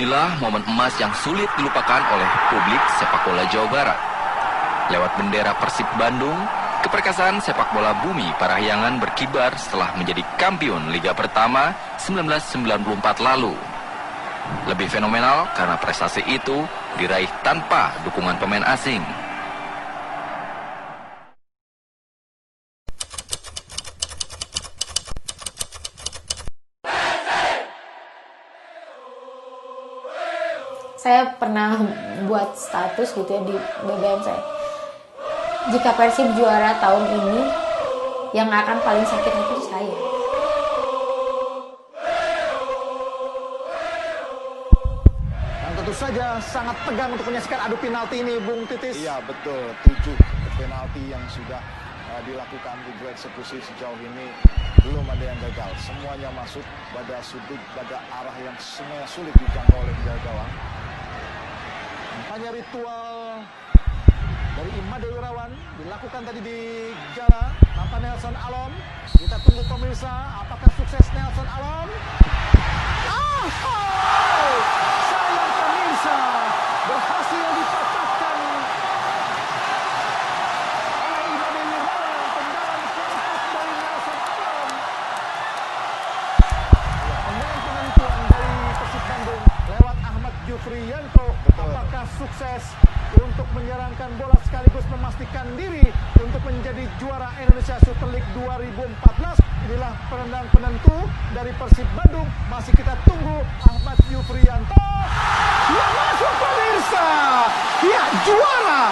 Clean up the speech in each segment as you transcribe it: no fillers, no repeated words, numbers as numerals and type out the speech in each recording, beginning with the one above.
Inilah momen emas yang sulit dilupakan oleh publik sepak bola Jawa Barat. Lewat bendera Persib Bandung, keperkasaan sepak bola Bumi Parahyangan berkibar setelah menjadi kampiun Liga Pertama 1994 lalu. Lebih fenomenal karena prestasi itu diraih tanpa dukungan pemain asing. Saya pernah buat status gitu ya di BBM saya. Jika Persib juara tahun ini, yang akan paling sakit hati itu saya. Dan tentu saja sangat tegang untuk menyaksikan adu penalti ini, Bung Titis. Iya betul, 7 penalti yang sudah dilakukan di eksekusi sejauh ini belum ada yang gagal. Semuanya masuk pada sudut, pada arah yang semuanya sulit dijangkau oleh penjaga gawang. Hanya ritual dari Imade Wirawan dilakukan tadi di Jala tanpa Nelson Alom. Kita tunggu pemirsa, apakah sukses Nelson Alom? Sayang pemirsa, berhasil dipatahkan oleh Imade Wirawan. Tendangan keempat dari Nelson Alom. Pemain penentuan dari Persib Bandung lewat Ahmad Jufriyanto. Apakah sukses untuk menyerangkan bola sekaligus memastikan diri untuk menjadi juara Indonesia Super League 2014? Inilah penendang penentu dari Persib Bandung. Masih kita tunggu Ahmad Jufriyanto. Dia masuk pemirsa. Ya, juara.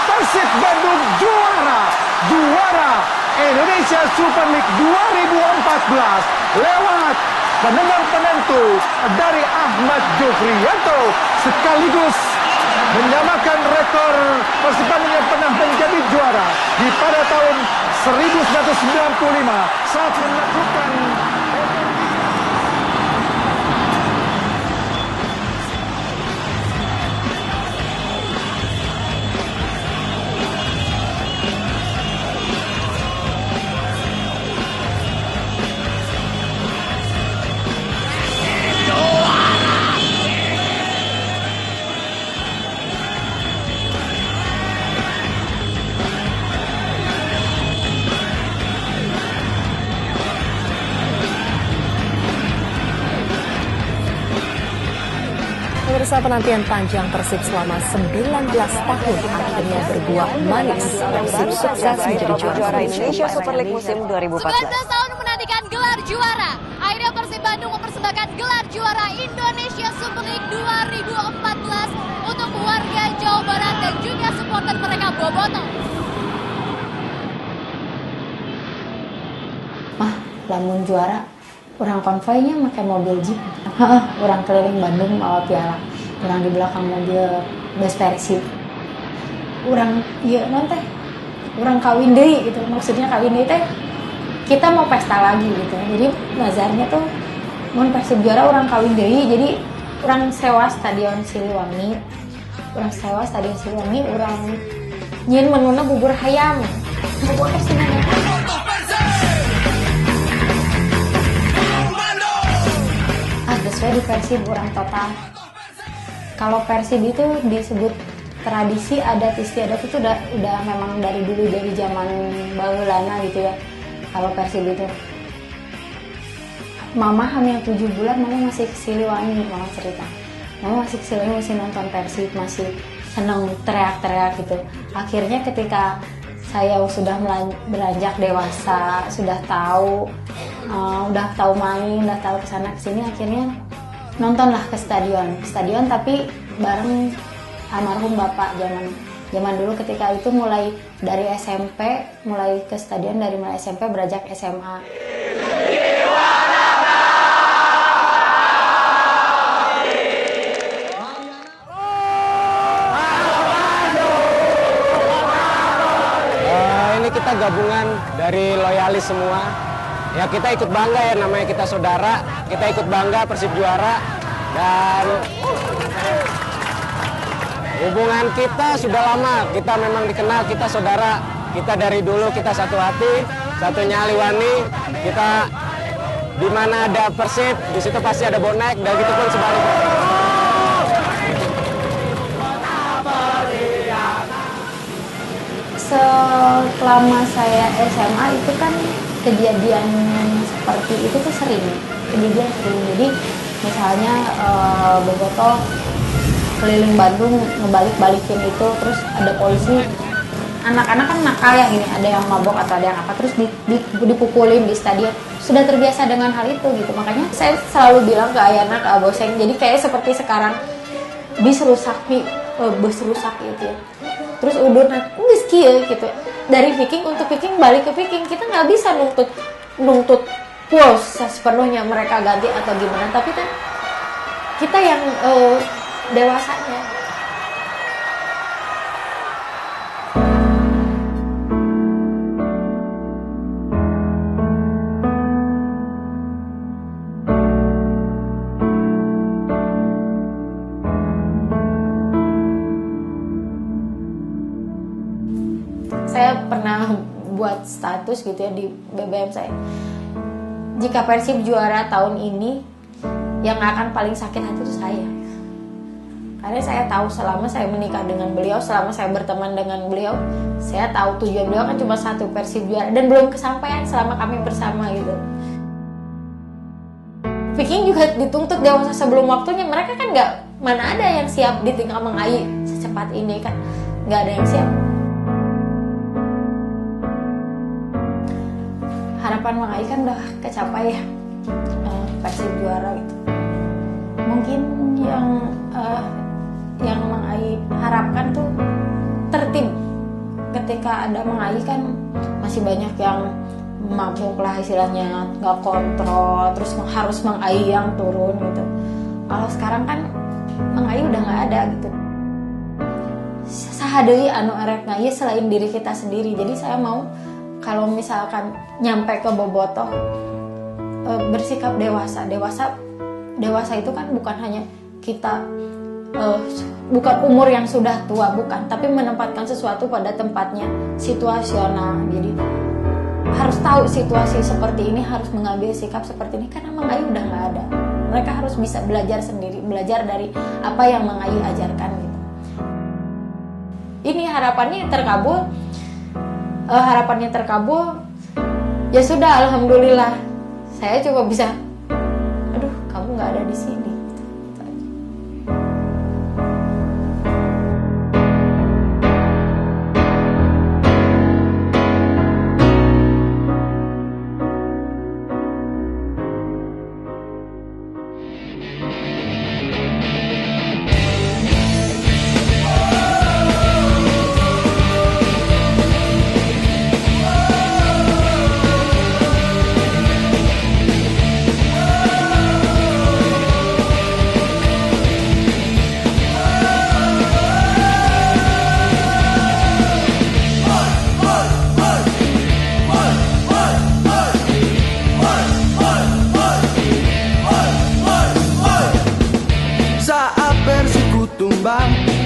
Persib Bandung juara. Juara Indonesia Super League 2014 lewat penendang penentu dari Ahmad Jufriyanto, sekaligus menyamakan rekor Persib Bandung yang pernah menjadi juara di pada tahun 1995 saat menaklukkan Pemirsa, penantian panjang Persib selama 19 tahun akhirnya berbuah manis. Persib sukses menjadi juara Indonesia Super League musim 2014. 19 tahun menantikan gelar juara. Akhirnya Persib Bandung mempersembahkan gelar juara Indonesia Super League 2014 untuk warga Jawa Barat dan juga supporter mereka Boboto. Lamun juara, orang konvoynya pakai mobil jeep. Orang keliling Bandung bawa piala. Orang di belakang mobil bus Persib. Orang iya teh. Orang kawin deui gitu. Maksudnya kawin deui teh kita mau pesta lagi gitu. Jadi nazarnya tuh mun Persib juara orang kawin deui. Jadi orang sewa stadion Siliwangi. Orang nyin menuna bubur hayam. Bubur Persib. Sesuai di Persib orang total. Kalau Persib itu disebut tradisi adat istiadat itu udah memang dari dulu, dari zaman baheulana gitu ya. Kalau Persib itu Mama hamil 7 bulan, Mama masih ke Siliwangi, Mama cerita. Mama masih ke Siliwangi, masih nonton Persib, masih seneng teriak-teriak gitu. Akhirnya ketika saya sudah beranjak dewasa, sudah tahu main, udah tahu kesana kesini, akhirnya nontonlah ke stadion tapi bareng almarhum bapak zaman dulu. Ketika itu mulai dari SMP, mulai ke stadion dari mulai SMP beranjak SMA. Ini kita gabungan dari loyalis semua. Ya kita ikut bangga ya, namanya kita saudara, kita ikut bangga Persib juara. Dan hubungan kita sudah lama, kita memang dikenal, kita saudara, kita dari dulu kita satu hati, satu nyali wani, kita di mana ada Persib, di situ pasti ada bonek, dan gitu pun sebaliknya. selama saya SMA itu kan kejadian seperti itu tuh sering. Jadi misalnya Bobotoh keliling Bandung ngebalik-balikin itu, terus ada polisi, anak-anak kan nakal ya gini, ada yang mabok atau ada yang apa, terus dipukulin di stadion. Sudah terbiasa dengan hal itu gitu. Makanya saya selalu bilang ke Ayana, ke Aboseng, jadi kayak seperti sekarang bus rusak gitu ya. Terus udah nggak skill gitu. Dari Viking untuk Viking balik ke Viking, kita nggak bisa nuntut full sepenuhnya mereka ganti atau gimana. Tapi kan kita yang dewasanya. Saya pernah buat status gitu ya di BBM saya. Jika Persib juara tahun ini, yang akan paling sakit hati itu saya. Karena saya tahu selama saya menikah dengan beliau, selama saya berteman dengan beliau, saya tahu tujuan beliau kan cuma satu, Persib juara, dan belum kesampaian selama kami bersama gitu. Viking juga dituntut dewasa sebelum waktunya. Mereka kan mana ada yang siap ditinggal mengayi secepat ini kan, nggak ada yang siap. Harapan Mang Ai kan udah kecapai ya, Persib juara gitu. Mungkin yang Mang Ai harapkan tuh tertib. Ketika ada Mang Ai kan masih banyak yang mabuk lah istilahnya, nggak kontrol, terus harus Mang Ai yang turun gitu. Kalau sekarang kan Mang Ai udah nggak ada gitu. Sahadeui anu arek ngaye selain diri kita sendiri. Jadi saya mau kalau misalkan nyampe ke Bobotoh, bersikap dewasa. Dewasa itu kan bukan hanya kita, bukan umur yang sudah tua, bukan, tapi menempatkan sesuatu pada tempatnya, situasional. Jadi harus tahu situasi seperti ini, harus mengambil sikap seperti ini, karena Mang Ai udah nggak ada. Mereka harus bisa belajar sendiri, belajar dari apa yang Mang Ai ajarkan gitu. Ini harapannya terkabul, ya sudah, alhamdulillah. Saya coba bisa, aduh kamu nggak ada di sini.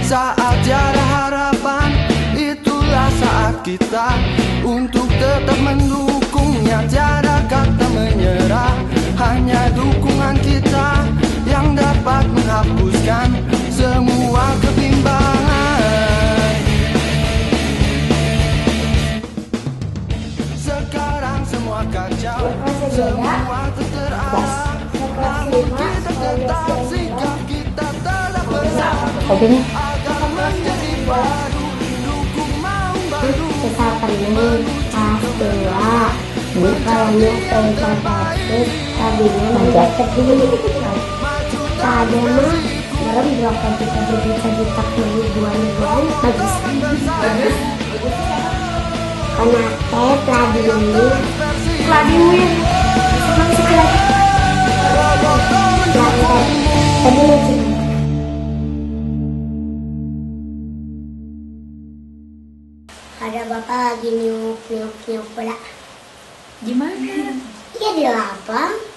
Saat tiada harapan, itulah saat kita untuk tetap mendukungnya. Tiada kata menyerah, hanya dukungan kita yang dapat menghapuskan semua kebimbangan. Sekarang semua kacau, semua terarah, namun kita tetap sikap kita tetap bersatu. Kita pergi pas dua di kolamnya tempat takut tadinya menjadi sedih tadi mah dalam bloknya kita berjuta-juta ribuan bagus karena Vladimir senang sekali tadi lucu. Ada bapak lagi niup bola. Gimana? Iya di lapang.